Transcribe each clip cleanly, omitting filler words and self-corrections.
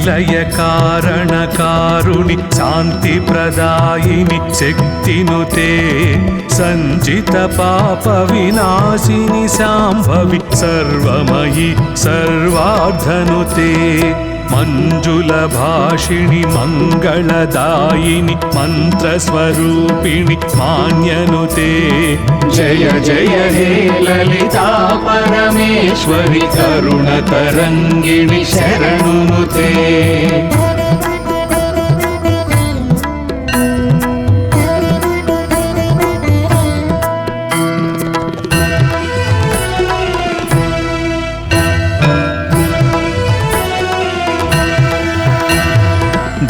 నిలయ కారణ కారుణి శాంతి ప్రదాయిని శక్తినుతే సంజిత పాప వినాశిని శాంభవి సర్వమయి సర్వార్ధనుతే మంజుల భాషిణి మంగళదాయిని మంత్రస్వరూపిణి మాన్యనుతే జయ జయ హే లలితా పరమేశ్వరి కరుణ తరంగిణి శరణునుతే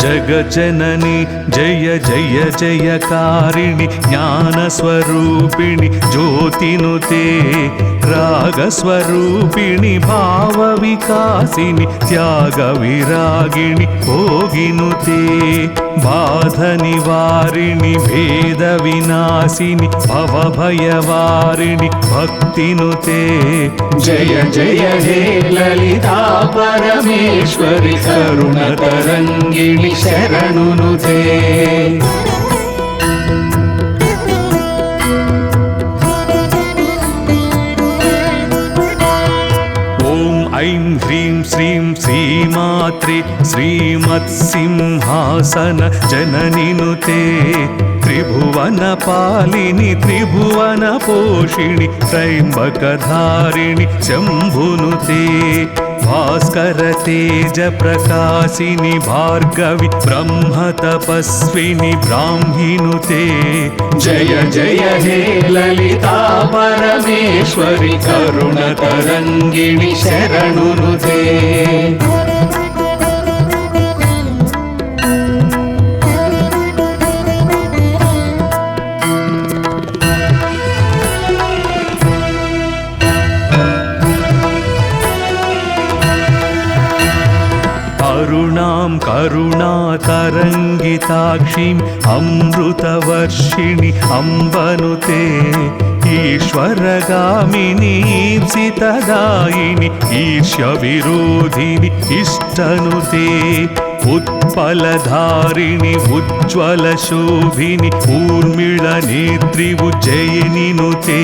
జగజనని జయ జయ జయకారిణి జ్ఞానస్వరూపిణి జ్యోతినుతే రాగస్వరూపిణి భావ వికాసిని త్యాగ విరాగిణి భోగినుతే బాధ నివారిణి భేద వినాశిని భవభయవారిణి భక్తినుతే జయ జయ హే లలితా పరమేశ్వరి కరుణ తరంగిణి శరణునుతే ఐం హ్రీం శ్రీం శ్రీమాత్రే శ్రీమత్సింహాసన జననినుతే త్రిభువన పాలిని త్రిభువన పోషిణి త్రైంబకధారిణి శంభునుతే భాస్కర తేజ ప్రకాశిని భార్గవి బ్రహ్మ తపస్విని బ్రాహ్మినుతే జయ జయ హే లలితా పరమేశ్వరి కరుణ తరంగిణి శరణునుతే కరుణాం కరుణాతరంగితాక్షిం అమృతవర్షిణి అంబనుతే ఈశ్వరగామిని ఈప్సితదాయిని ఈర్ష్య విరోధిని ఇష్టనుతే ఉత్పలధారిణి ఉజ్వల శోభిని ఊర్మిళ నేత్రి ఉజ్జయినినుతే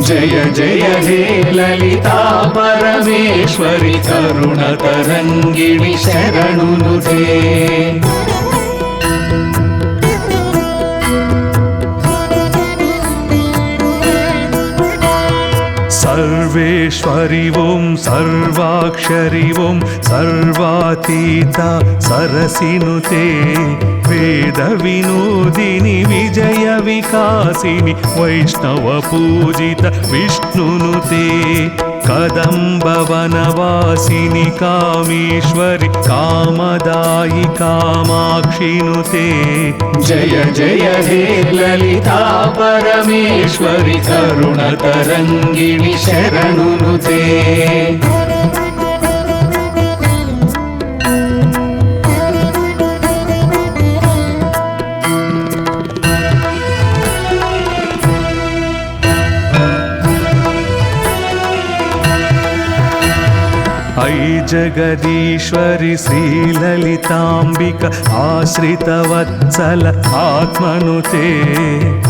జయ జయ హే లలితా పరమేశ్వరి కరుణ తరంగిణి శరణునుతే సర్వేశ్వరి ఓం సర్వాక్షరి ఓం సర్వాతీత సరసినుతే వేద వినోదిని విజయ వికాసిని వైష్ణవ పూజిత విష్ణునుతే కదంబవనవాసిని కామేశ్వరి కామదాయి కామాక్షినుతే జయ జయ హే లలితా పరమేశ్వరి కరుణ తరంగిణి శరణునుతే ఐ జగదీశ్వరి శ్రీలలితాంబిక ఆశ్రితవత్సల ఆత్మనుతే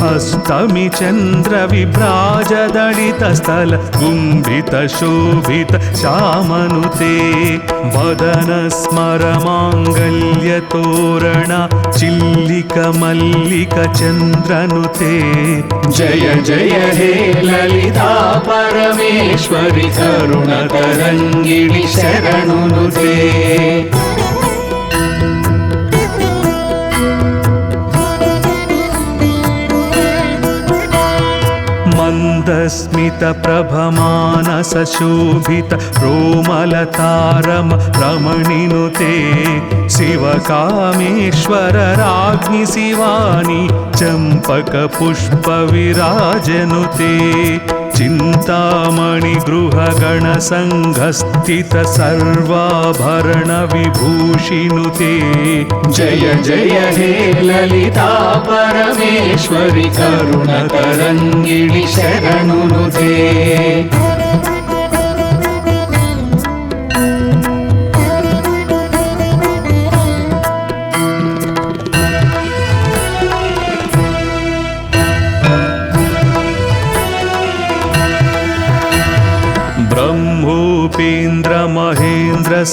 హస్తమి చంద్ర విభ్రాజదళిత స్థల గుంభిత శోభిత శ్యామనుతే వదన స్మర మాంగళ్య తోరణ చిల్లిక మల్లిక చంద్రనుతే జయ జయ హే లలితా పరమేశ్వరి కరుణ తరంగిణి శరణునుతే మందస్మిత ప్రభమానస శోభిత రోమలతారమ రమణినుతే శివకామేశ్వర రాజ్ఞి శివాని చంపక పుష్ప విరాజనుతే చింతామణి గృహగణ సంఘస్థిత సర్వాభరణ విభూషినుతే జయ జయ హే లలితా పరమేశ్వరి కరుణ తరంగిణి శరణునుతే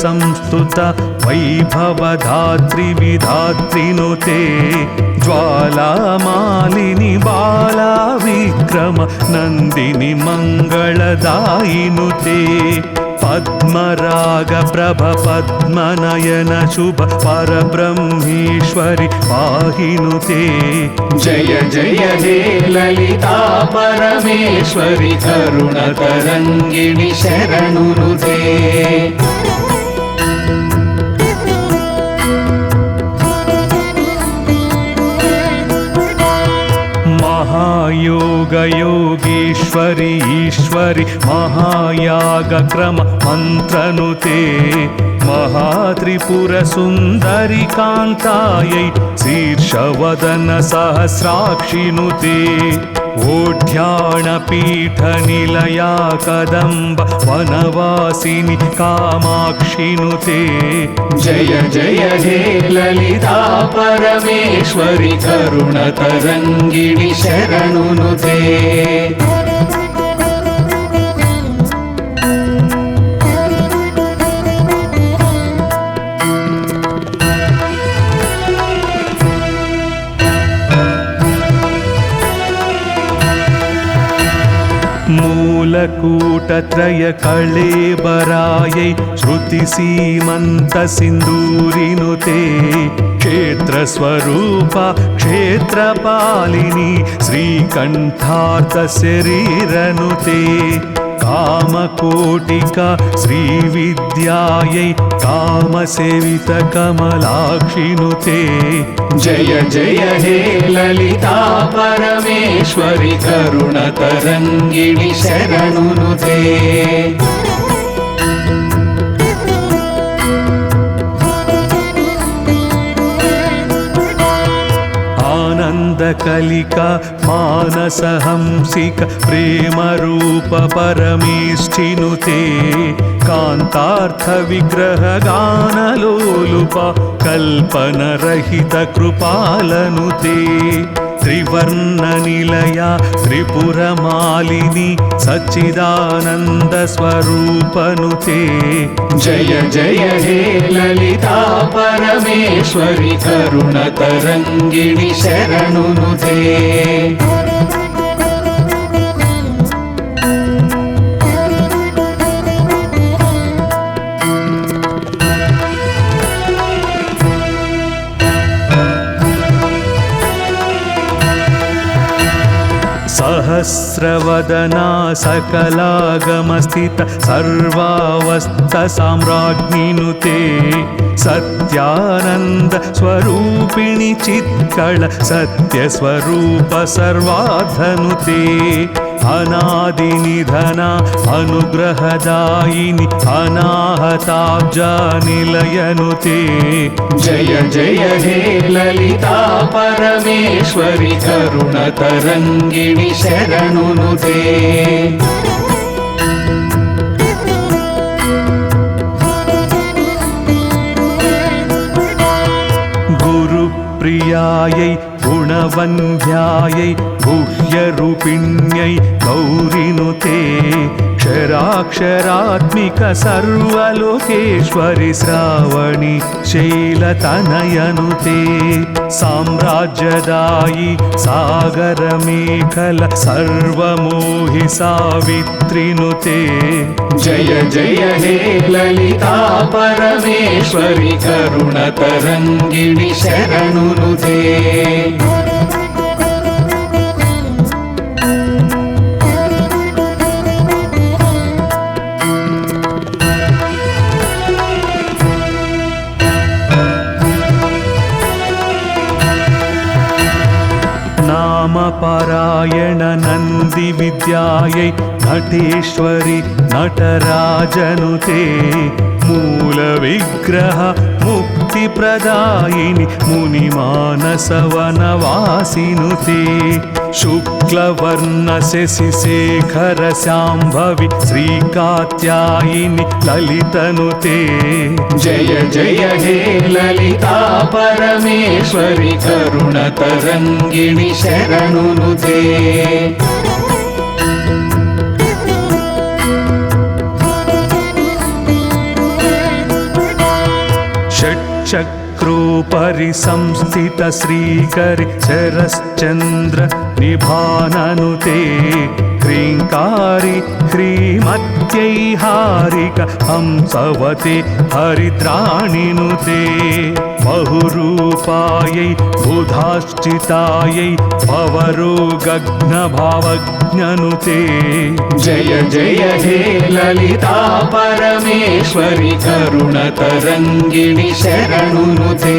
संस्तुत वैभवधात्री विधात्रिनुते ज्वालामालिनि बाला विक्रम नन्दिनि मङ्गलदायिनुते पद्मराग प्रभ पद्मनयन शुभ परब्रह्मेश्वरि पाहिनुते जय जय हे ललिता परमेश्वरि करुणतरङ्गिणि शरणुनुते महायोग योगेश्वरि ईश्वरि महायागक्रम मन्त्रनुते महात्रिपुर सुन्दरि कान्तायै शीर्षवदन सहस्राक्षिनुते ओढ्याणपीठनिलया कदम्ब वनवासिनि कामाक्षिनुते जय जय हे ललिता परमेश्वरि करुणतरङ्गिणि शरणुनुते मूलकूटत्रय कळेबरायै श्रुतिसीमन्तसिन्दूरिनुते क्षेत्रस्वरूपा क्षेत्रपालिनी श्रीकण्ठार्थशरीरनुते कामकोटिका श्रीविद्यायै कामसेवितकमलाक्षिनुते जय जय हे ललिता परमेश्वरि करुणतरङ्गिणि शरणुनुते आनन्दकलिका मानसहंसिक प्रेमरूप परमेष्ठिनुते कान्तार्थविग्रहगानलोलुप कल्पनरहित कृपालनुते त्रिवर्णनिलया त्रिपुरमालिनी सच्चिदानन्दस्वरूपनुते जय जय हे ललिता परमेश्वरि करुणतरङ्गिणि शरणुनुते सहस्रवदना सकलागमस्थित सर्वावस्थसाम्राज्ञिनुते सत्यानन्द स्वरूपिणि चित्कळ सत्यस्वरूप सर्वाधनुते अनादिनिधना अनुग्रहदायिनि अनाहताब्जानिलयनुते जय जय हे ललिता परमेश्वरि करुणतरङ्गिणि शरणुनुते गुरुप्रियायै गुणवन्ध्यायै गुह्यरूपिण्यै गौरिनुते क्षराक्षरात्मिक सर्वलोकेश्वरि श्रावणि शैलतनयनुते साम्राज्यदायि सागरमेखल सर्वमोहि सावित्रिनुते जय जय हे ललिता परमेश्वरि करुणतरङ्गिणि शरणुनुते नामपारायण नन्दी विद्यायै नटेश्वरि नटराजनुते मूलविग्रह मुक्तिप्रदायिनि मुनिमानसवनवासिनुते शुक्लवर्ण शशिशेखर शाम्भवि श्रीकात्यायिनि ललितनुते जय जय हे ललिता परमेश्वरि करुणतरङ्गिणि शरणुनुते शक्रोपरि संस्थित श्रीकरि शरश्चन्द्र निभाननुते ह्रीङ्कारी ह्रीमत्यैहारिक हंसवते हरिद्राणिनुते बहुरूपायै बुधाश्चितायै भवरोगघ्नभावज्ञनुते जय जय हे ललिता परमेश्वरि करुणतरङ्गिणि शरणुनुते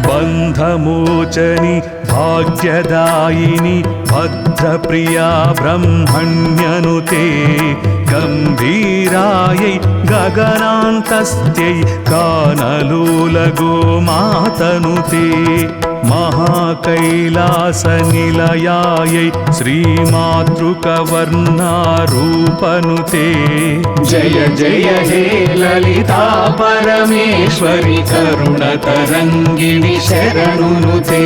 बन्धमोचनि भाग्यदायिनि भद्रप्रिया ब्रह्मण्यनुते गम्भीरायै गगनान्तस्यै कानलोलगोमातनुते महाकैलासनिलयायै श्रीमातृकवर्णारूपनुते जय जय हे ललिता परमेश्वरि करुणतरङ्गिणि शरणुनुते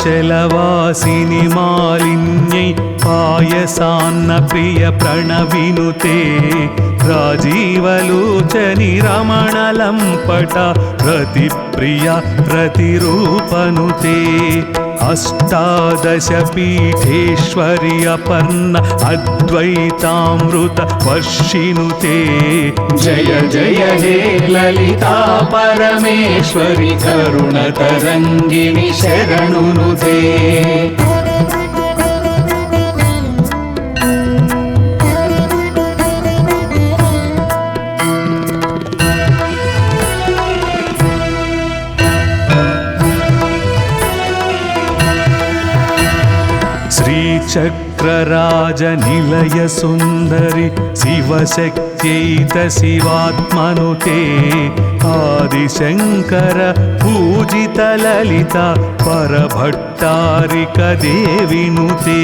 मलयाचलवासिनि मालिन्यै पायसान्न प्रिय प्रणविनुते राजीवलोचनि रमणलम्पट रतिप्रिया रतिरूपनुते अष्टादश पीठेश्वरि अपर्ण अद्वैतामृत वर्षिनुते जय जय हे ललिता परमेश्वरि करुणतरङ्गिणि शरणुनुते श्रीचक्रराजनिलय सुन्दरि शिवशक्त्यैत शिवात्मनुते आदिशङ्कर पूजित ललिता परभट्टारिक देविनुते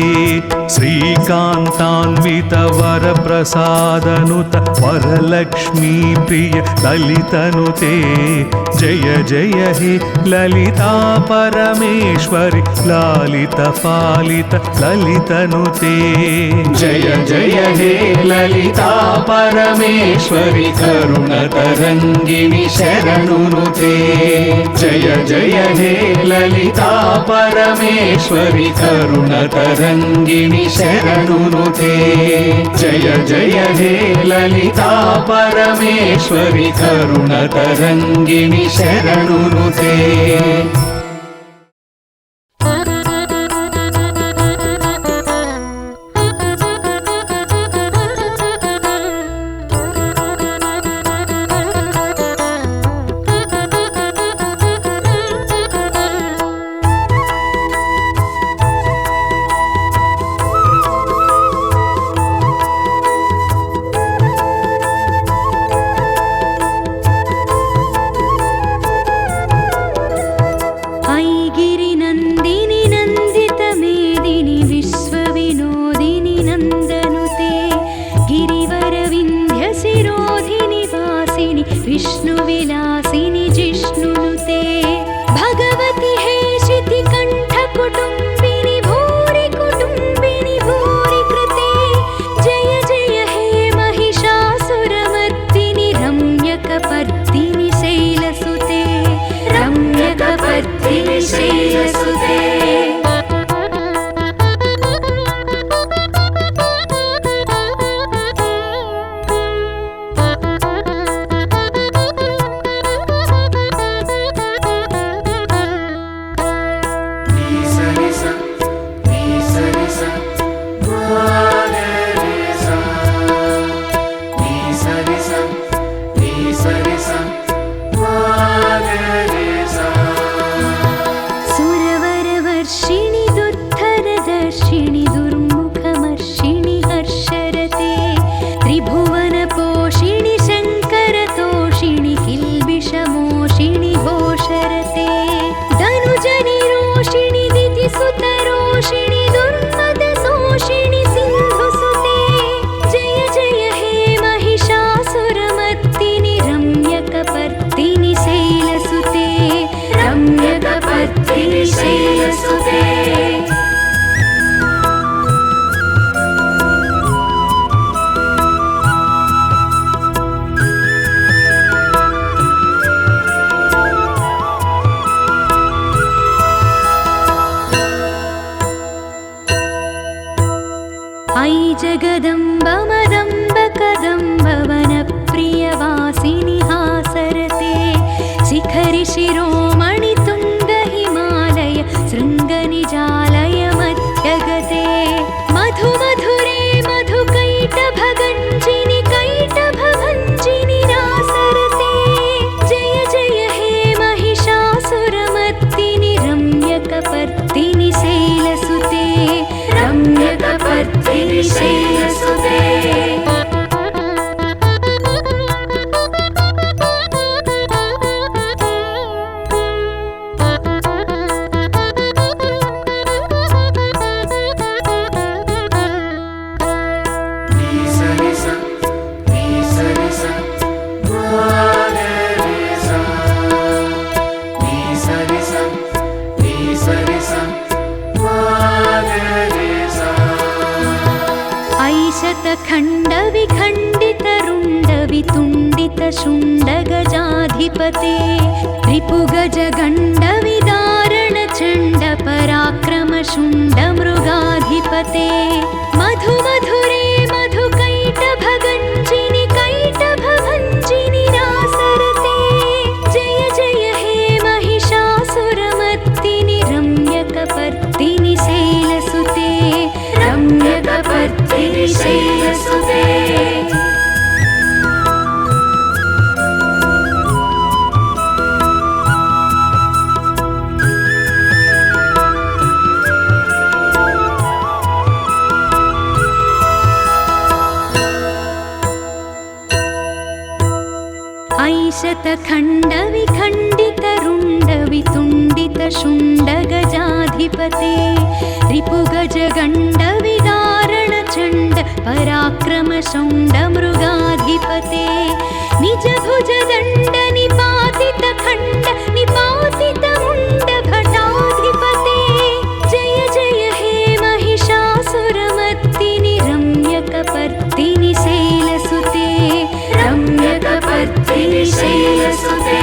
श्रीकान्तान्वित वरप्रसादनुत वरलक्ष्मी प्रिय ललितनुते जय जय हे ललिता परमेश्वरि लालित पालित ललितनुते जय जय हे ललिता परमेश्वरि करुणतरङ्गिणि शरणुनुते जय जय हे ललिता परमेश्वरि करुणतरङ्गिणि शरणुनुते जय जय हे ललिता परमेश्वरि करुणतरङ्गिणि शरणुनुते ऐ जगदम्ब मदम्ब कदम्ब वनप्रियवासिनि हासरते शिखरि शिरोमणि तुङ्ग हिमालय शृङ्गनिजालय मध्यगते मधु मधुरे मधुकैटभगञ्जिनि कैटभभञ्जिनि रासरते जय जय हे महिषासुरमर्दिनि रम्यकपर्दिनि शैलसुते रम्यकपर्दिनि शैलसुते शुण्डगजाधिपते रिपुगजगण्डविदारणचण्ड पराक्रम शुण्डमृगाधिपते मधु मधुरे मधुकैटभगञ्जिनि कैटभभञ्जिनि रासरते जय जय हे महिषासुरमर्दिनि रम्यकपर्दिनि शैलसुते रम्यकपर्दिनि शैलसुते शतखण्डविखण्डितरुण्डवितुण्डितशुण्डगजाधिपते रिपुगजगण्डविदारणचण्ड पराक्रम शुण्डमृगाधिपते निजभुजदण्ड निपातितखण्ड निपातितमुण्डभटाधिपते जय जय हे महिषासुरमर्दिनि रम्यकपर्दिनि शैलसुते रम्यकपर्दिनि शैलसुते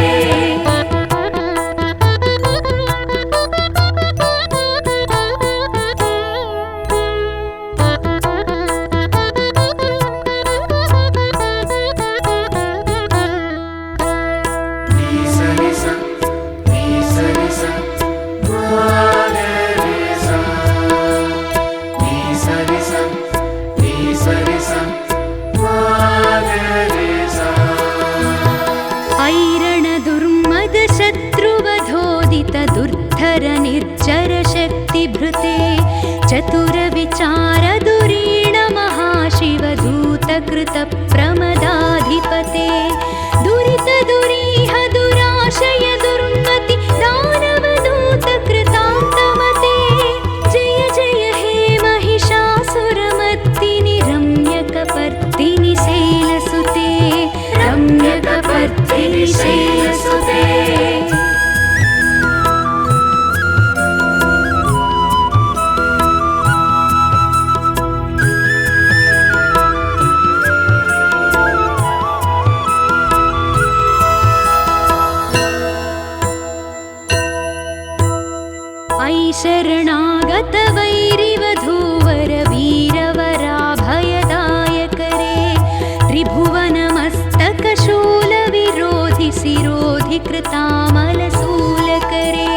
निर्जरशक्तिभृते चतुरविचारधुरीण महाशिवदूतकृतप्रमदाधिपते दुरितदुरीह दुराशय दुर्मति दानवदूतकृतान्तमते जय जय हे महिषासुरमर्दिनि रम्यकपर्दिनि शैलसुते रम्यकपर्दिनि शैलसुते शरणागत वैरिवधूवर वीरवराभयदायकरे त्रिभुवनमस्तकशूलविरोधि शिरोधि कृतामलशूलकरे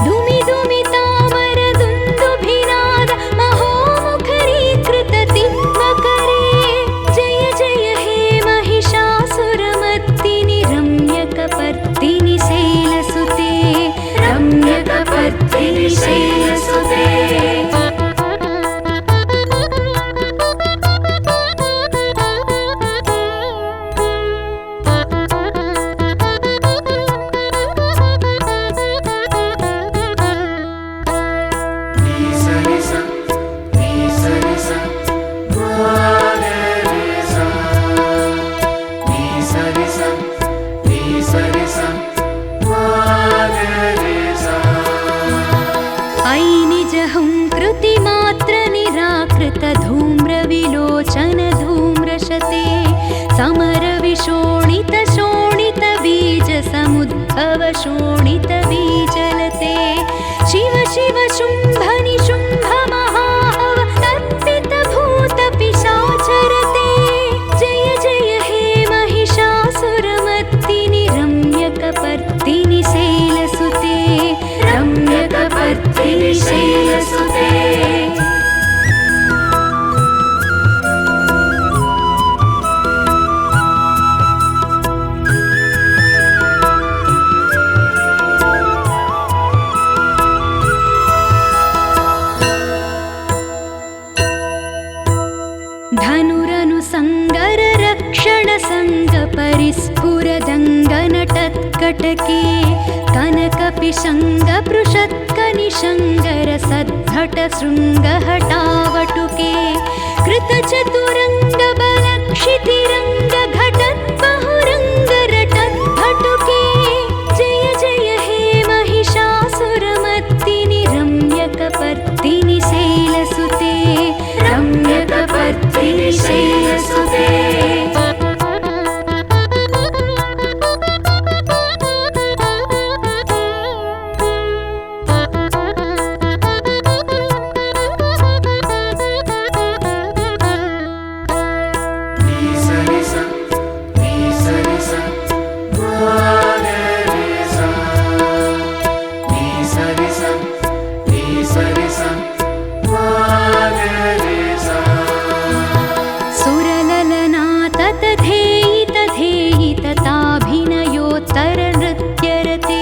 धुमि धुमि तामर दुन्दुभिनाद महोमुखरीकृत दिग्मकरे जय जय हे महिषासुरमर्दिनि रम्यकपर्दिनि शैलसुते रम्यकपर्दिनि शैलसुते धूम्रविलोचन धूम्रशते समरविशोणित शोणित बीज समुद्भव शोणित बीजलते शिव शिव शुम्भ निशुम्भ महाहव तत्पित भूत धनुरनुसङ्गर रक्षणसङ्गपरिस्फुरदङ्गनटत्कटके कनकपिशङ्गपृषत्कनिशङ्गर सद्भटशृङ्गहटावटुके कृतचतुरङ्गबलक्षितिरङ्गघटद्बहुरङ्गरटद्भटुके जय जय हे महिषासुरमर्दिनि रम्यकपर्दिनि शैलसुते रम्यकपर्दिनि शैलसुते सुरललनाततधेयितधेयितताभिनयोत्तरनृत्यरते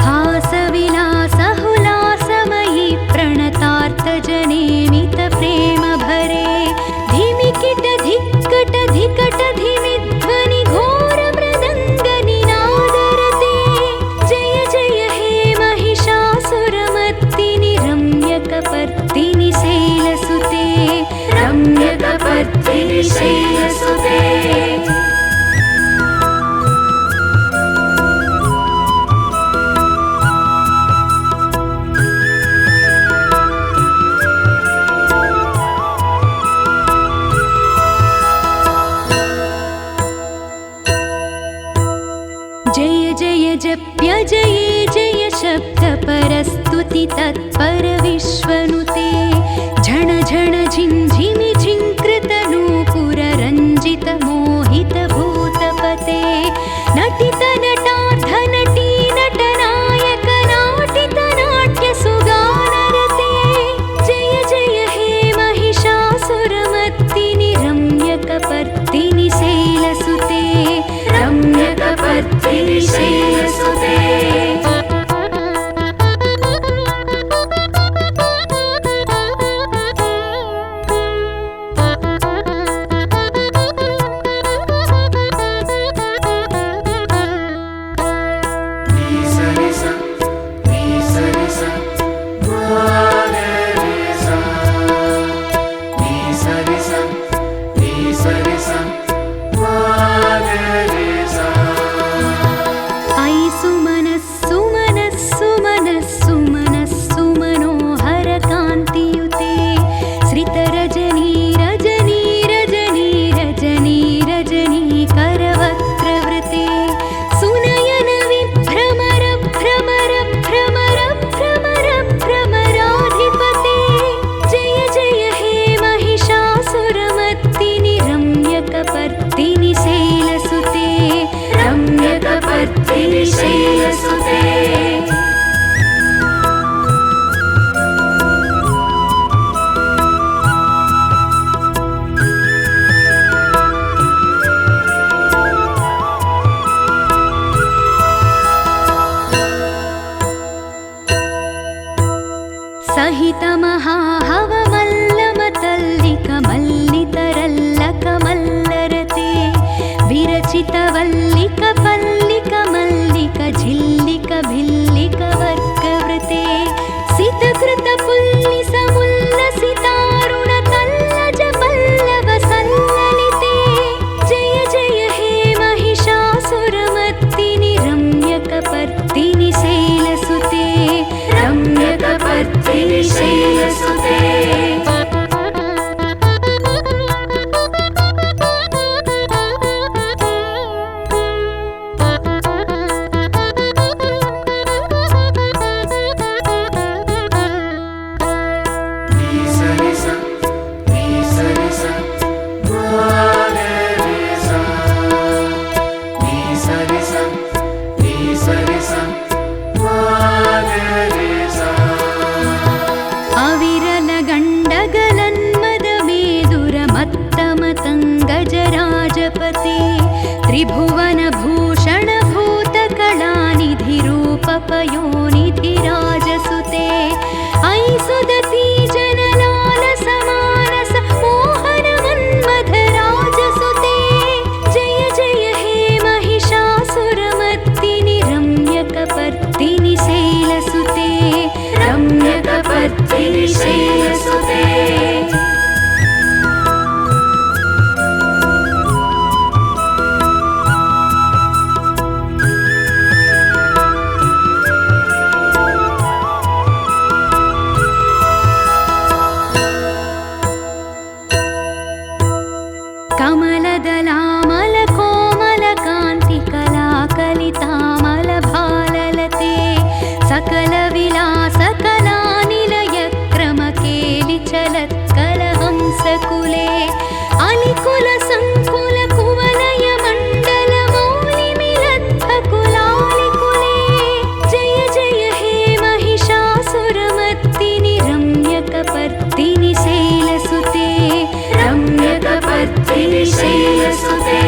हासविलासहुलासमयि प्रणतार्तजनेमितप्रेमभरे धिमिकिटधिक्कटधिकटधिमिध्वनि घोरमृदङ्गनिनादरते जय जय हे महिषासुरमर्दिनि रम्यकपर्दिनि शैलसुते रम्यकपर्दिनि शैलसुते जय जय जप्य जये जय शब्दपरस्तुति तत्परविश्वनुते झण झण झिञ्झिमि झिङ्कृतनूपुररञ्जितमोहितभूतपते नटितनटार्धनटी नटनायक नाटितनाट्यसुगानरते जय जय हे महिषासुरमर्दिनि रम्यकपर्दिनि शैलसुते रम्यकपर्दिनि शैलसुते कमलदलामल कोमल कान्ति कलाकलितामल भाललते सकल विलास कलानिलय क्रमकेलि चलत्कलहंसकुले अलिकुल संकुल कुवलय मण्डल मौलिमिलद्धकुलालिकुले जय जय हे महिषासुरमर्दिनि रम्यकपर्दिनि शैलसुते रम्यकपर्दिनि शैलसुते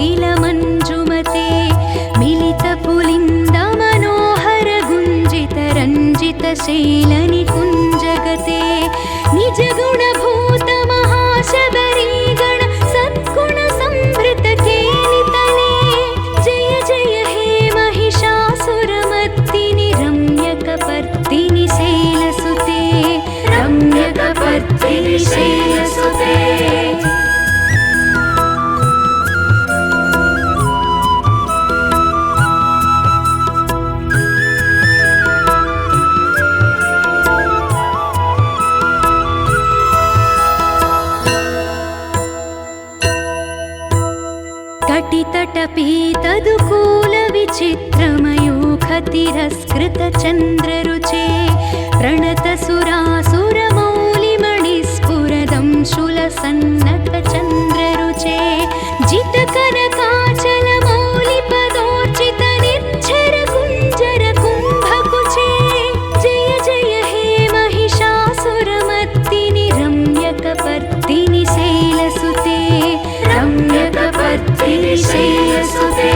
कोकिलमञ्जुमते मिलितपुलिन्द मनोहर गुञ्जित रञ्जित शैलनिकुञ्जगते निज गुणभूत महाशबरीगण सद्गुण संभृत केलितले जय जय हे महिषासुरमर्दिनि रम्यकपर्दिनि शैलसुते रम्यकपर्दिनि शैलसुते कटितटपीतदुकूलविचित्रमयूखतिरस्कृतचन्द्ररुचे प्रणतसुरासुरमौलिमणिस्फुरदं शूलसन्नतचन्द्ररुचे जितकनकाचलमौलिपदोर्चितनिर्झरकुञ्जरकुम्भकुचे जय जय हे महिषासुरमर्दिनि रम्यकपर्दिनि शैलसुते रम्यकपर्दिनि शैलसुते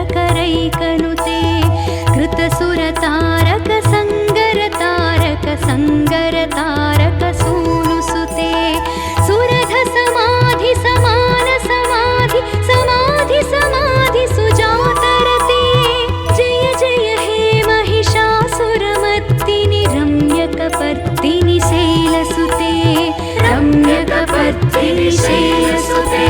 सहस्रकरैकसहस्रकरैकनुते कृतसुरतारक संगरतारक सूनुसुते सुरध समाधि समान समाधि समाधि समाधि सुजातरते जय जय हे महिषासुरमर्दिनि रम्यकपर्दिनि शैलसुते रम्यकपर्दिनि शैलसुते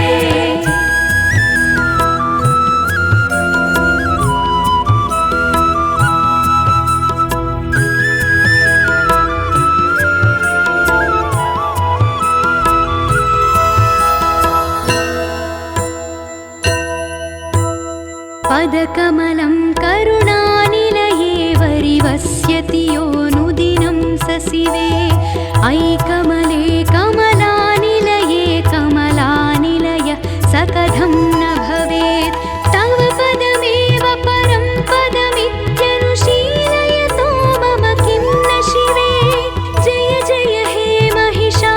पदकमलं करुणानिलये वरिवस्यति योऽनुदिनं सशिवे ऐकमले कमलानिलये कमलानिलय सकथं न भवेत् तव पदमेव परं पदमित्यनुशीलयतो मम किं न शिवे जय जय हे महिषासुरमर्दिनि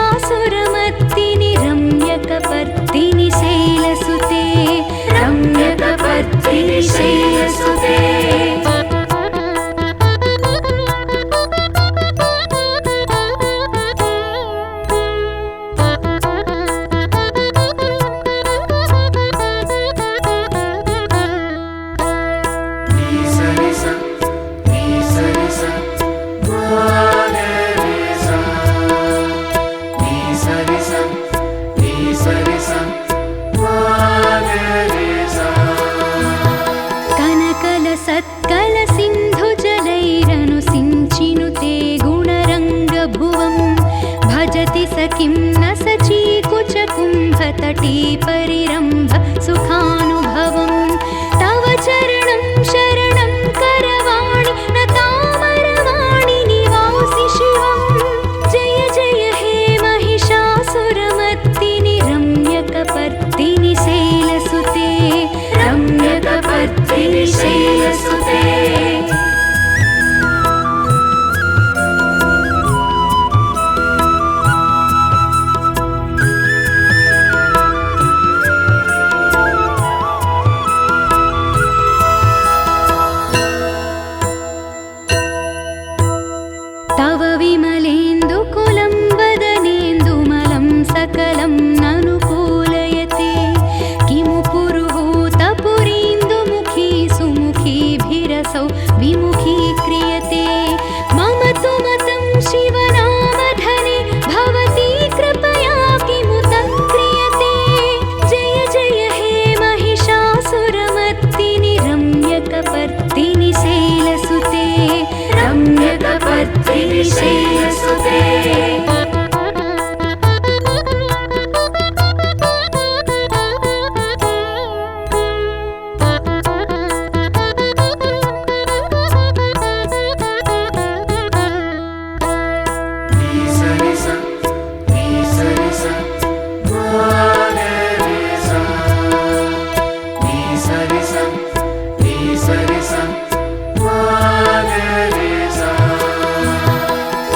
रम्यकपर्दिनि शैलसुते रम्यकपर्दिनि शैलसुते सत्कल सिन्धुजलैरनुसिञ्चिनुते गुणरङ्गभुवं भजति स किं न सचीकुचकुम्भतटी परिरम्भ सुखानुभवं तव चरणं शरणं करवाणि न तामरवाणि निवा विमुखीक्रियते मम तु मतं शिवनामधने भवती कृपया किमुतं क्रियते जय जय हे महिषासुरमर्दिनि रम्यकपर्दिनि शैलसुते रम्यकपर्दिनि शैलसुते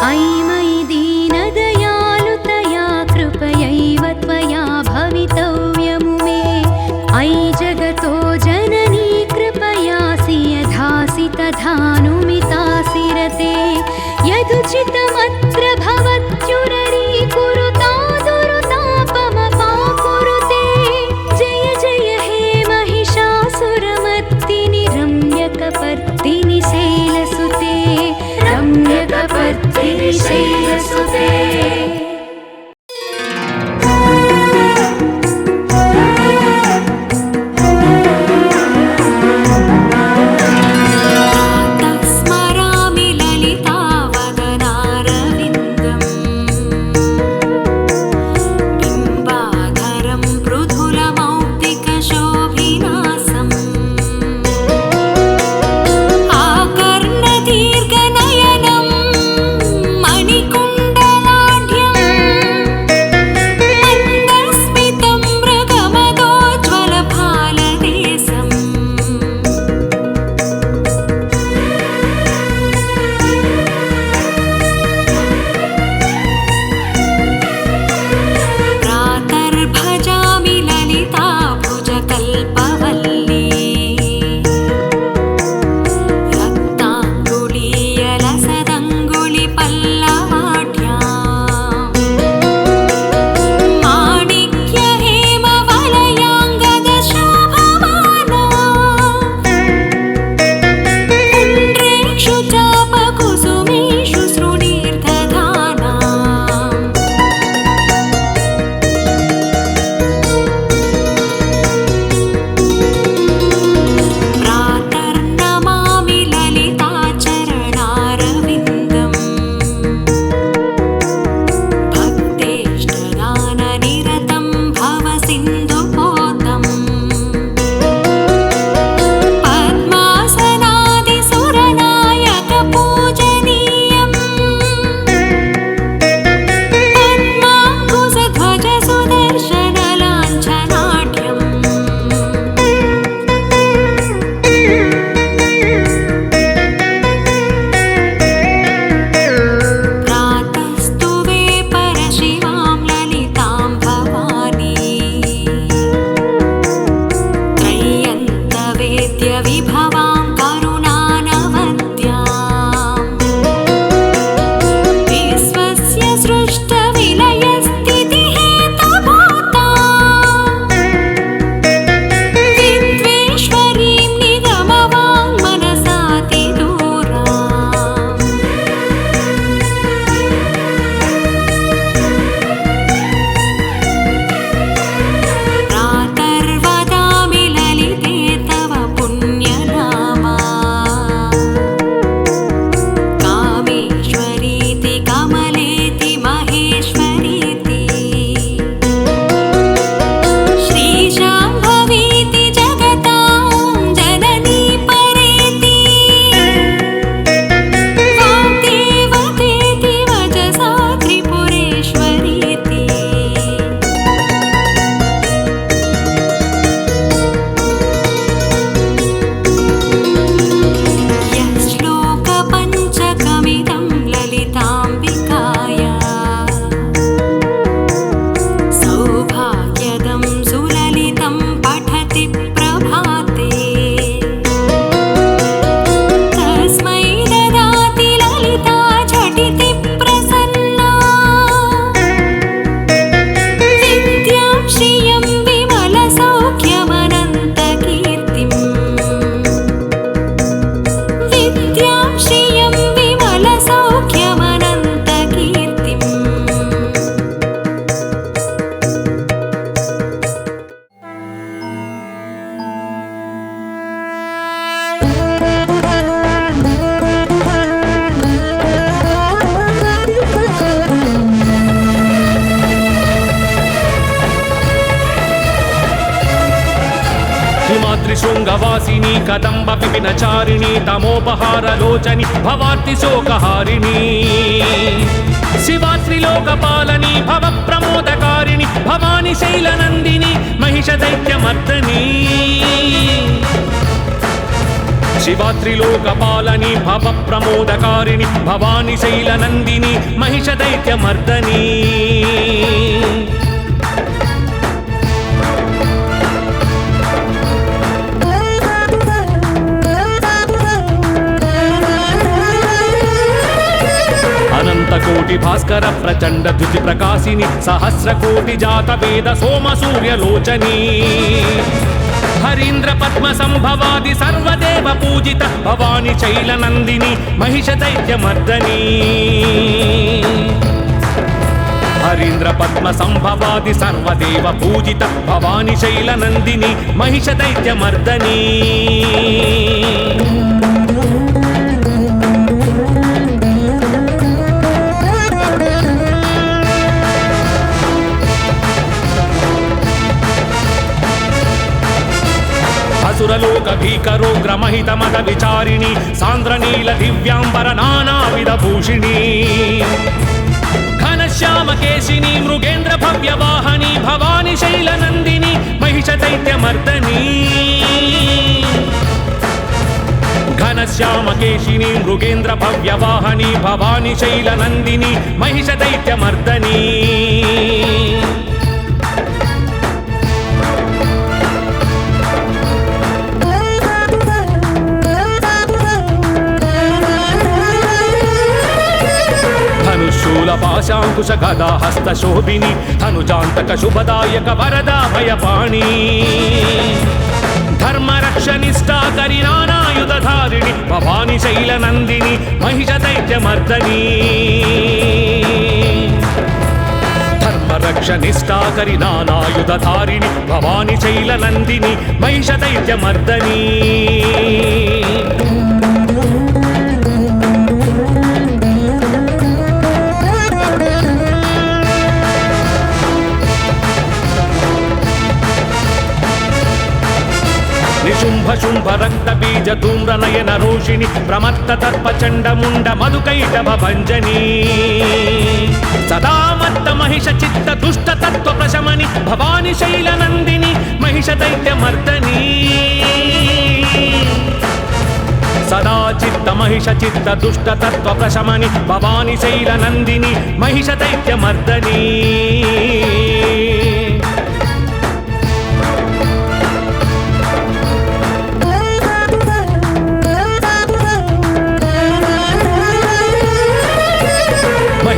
अयि मयि दीनदयालुतया कृपयैव त्वया भवितव्यमुमे अयि जगतो जननी कृपयासि यथासि तथानुमितासि रते यदुचितमत्र भवत्युररीकुरुता दुरुतापमपाकुरुते जय जय हे महिषासुरमर्दिनि रम्यकपर्दिनि शैलसुते रम्यकपर्दिनि शैलसुते स्मरामि ललितावदनारविन्दम् बिम्बाधरं पृथुलमौक्तिकशोभिनासम् आकर्णदीर्घनयनं मणिकुण्डला శృంగవాసిని కదంబ విపినచారిణి తమోపహార లోచని భవార్తి శోకహారిణి శివాత్రిలోకపాలని భవ ప్రమోదకారిణి భవాని శైలనందిని మహిష దైత్యమర్దని శివాత్రిలోకపాలని భవ ప్రమోదకారిణి భవాని శైలనందిని మహిష దైత్యమర్దని అనంతకోటి భాస్కర ప్రచండ ధృతి ప్రకాశిని సహస్రకోటి జాత వేద సోమ సూర్యలోచని హరీంద్ర పద్మ సంభవాది సర్వదేవ పూజిత భవాని శైలనందిని మహిష దైత్యమర్దని హరీంద్ర పద్మ సంభవాది సర్వదేవ పూజిత భవాని శైలనందిని మహిష దైత్యమర్దని సురలోక భీకరోగ్ర మహిత మద విచారిణి సాంద్రనీల దివ్యాంబర నానావిధ భూషిణి ఘనశ్యామ కేశిని మృగేంద్ర భవ్యవాహని భవాని శైలనందిని మహిష దైత్యమర్దని ఘనశ్యామ కేశిని మృగేంద్ర భవ్యవాహని భవాని శైలనందిని మహిష దైత్యమర్దని పాశాంకుశ గదా హస్త శోభిని ధనుజాంతక శుభదాయక వరదా భయపాణి ధర్మరక్షనిష్టాకరి నానాయుధారిణి భవాని శైలనందిని మహిష దైత్యమర్దని ధర్మరక్షనిష్టాకరి నానాయుధారిణి భవాని శైలనందిని మహిష దైత్యమర్దని నిశుంభ శుంభ రక్త బీజ ధూమ్ర నయన రోషిణి ప్రమత్త తర్ప చండ ముండ మధుకైటభ భంజని సదా మత్త మహిష చిత్త దుష్ట తత్వ ప్రశమని భవాని శైలనందిని మహిష దైత్యమర్దని సదా చిత్త మహిష చిత్త దుష్ట తత్వ ప్రశమని భవాని శైలనందిని మహిష దైత్యమర్దని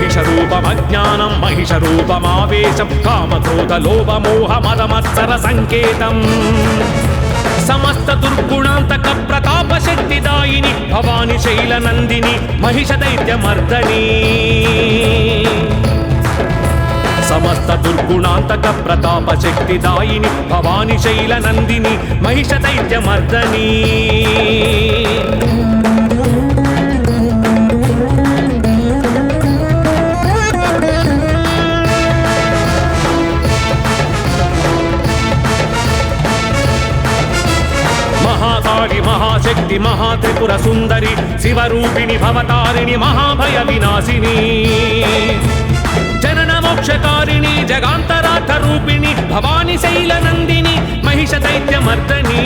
మహిషరూపమజ్ఞానం మహిషరూపమావేశం కామక్రోధ లోభ మోహ మదమత్సర సంకేతం సమస్త దుర్గుణాంతక ప్రతాప శక్తిదాయిని భవాని శైలనందిని మహిష దైత్యమర్దని సమస్త దుర్గుణాంతక ప్రతాప శక్తిదాయిని భవాని శైలనందిని మహిష దైత్యమర్దని మహాశక్తి మహాత్రిపుర సుందరి శివరూపిణి భవతారిణి మహాభయ వినాశిని జనన మోక్షకారిణి జగాంతరార్థ రూపిణి భవాని శైలనందిని మహిష దైత్యమర్దని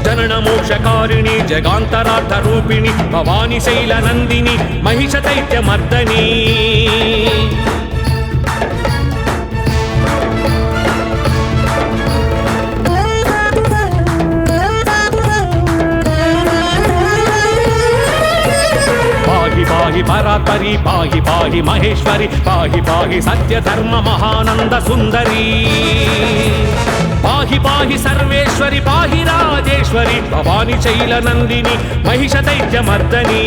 జనన మోక్షకారిణి జగాంతరార్థ రూపిణి భవాని శైలనందిని మహిష దైత్యమర్దని పాహి పరాత్పరి పాహి పాహి మహేశ్వరి పాహి పాహి సత్య ధర్మ మహానంద సుందరి పాహి పాహి సర్వేశ్వరి పాహి రాజేశ్వరి భవాని శైలనందిని మహిష దైత్యమర్దని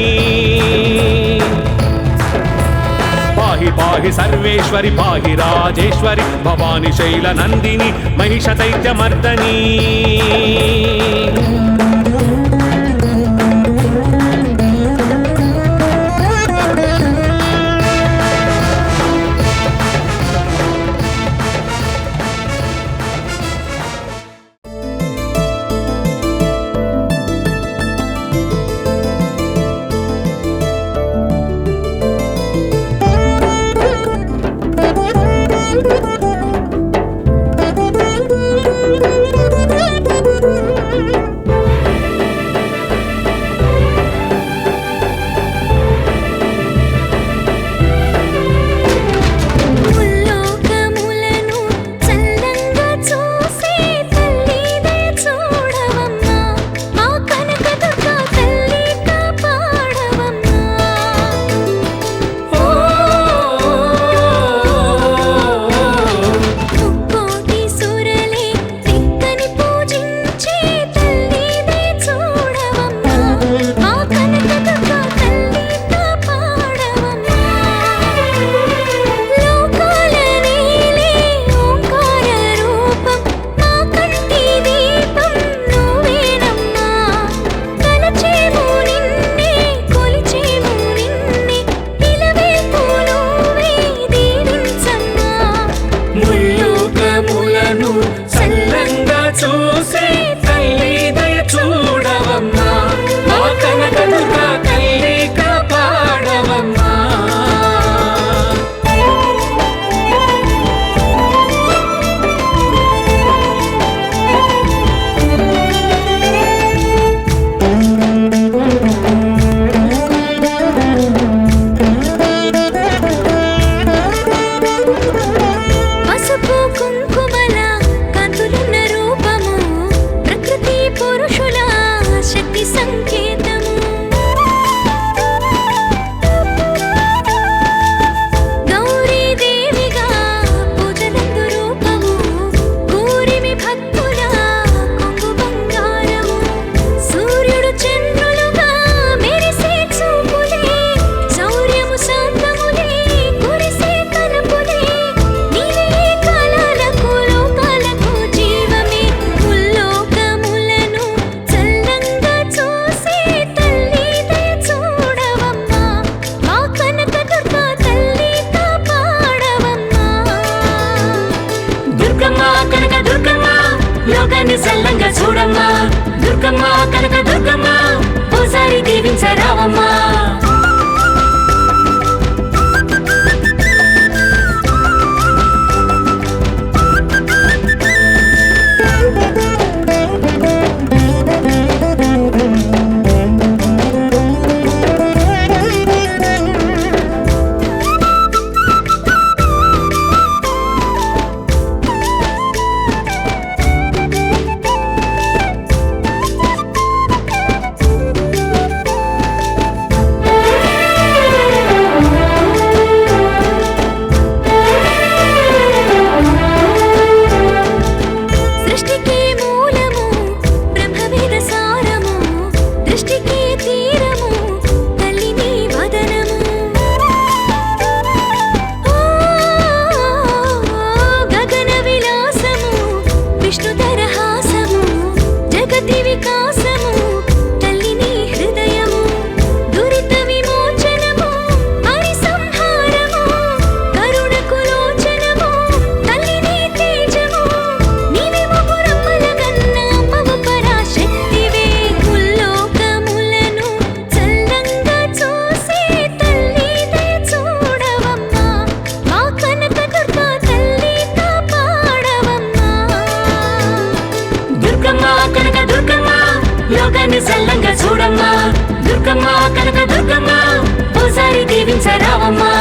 పాహి పాహి సర్వేశ్వరి పాహి రాజేశ్వరి భవాని శైలనందిని మహిష దైత్యమర్దని దుర్గమ్మ ఓసారి దీవించరావమ్మా సల్లంగా చూడమ్మా దుర్గమ్మ కనక దుర్గమ్మ ఓసారి దీవించరావమ్మా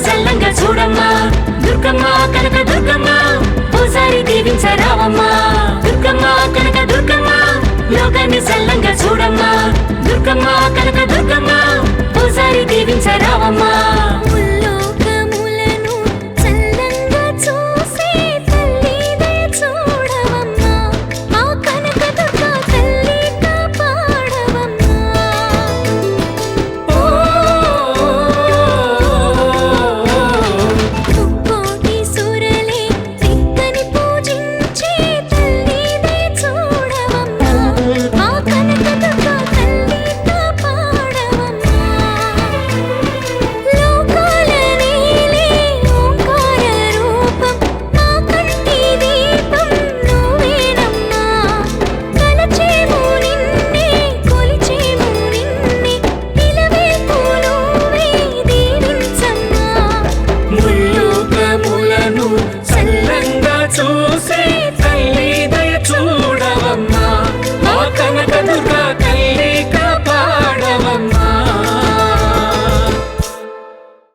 సల్లంగా చూడమ్మా దుర్గమ్మ కనక దుర్గమ్మ ఓసారి దీవించరావమ్మా దుర్గమ్మ కనక దుర్గమ్మ లోకాన్ని సల్లంగా చూడమ్మా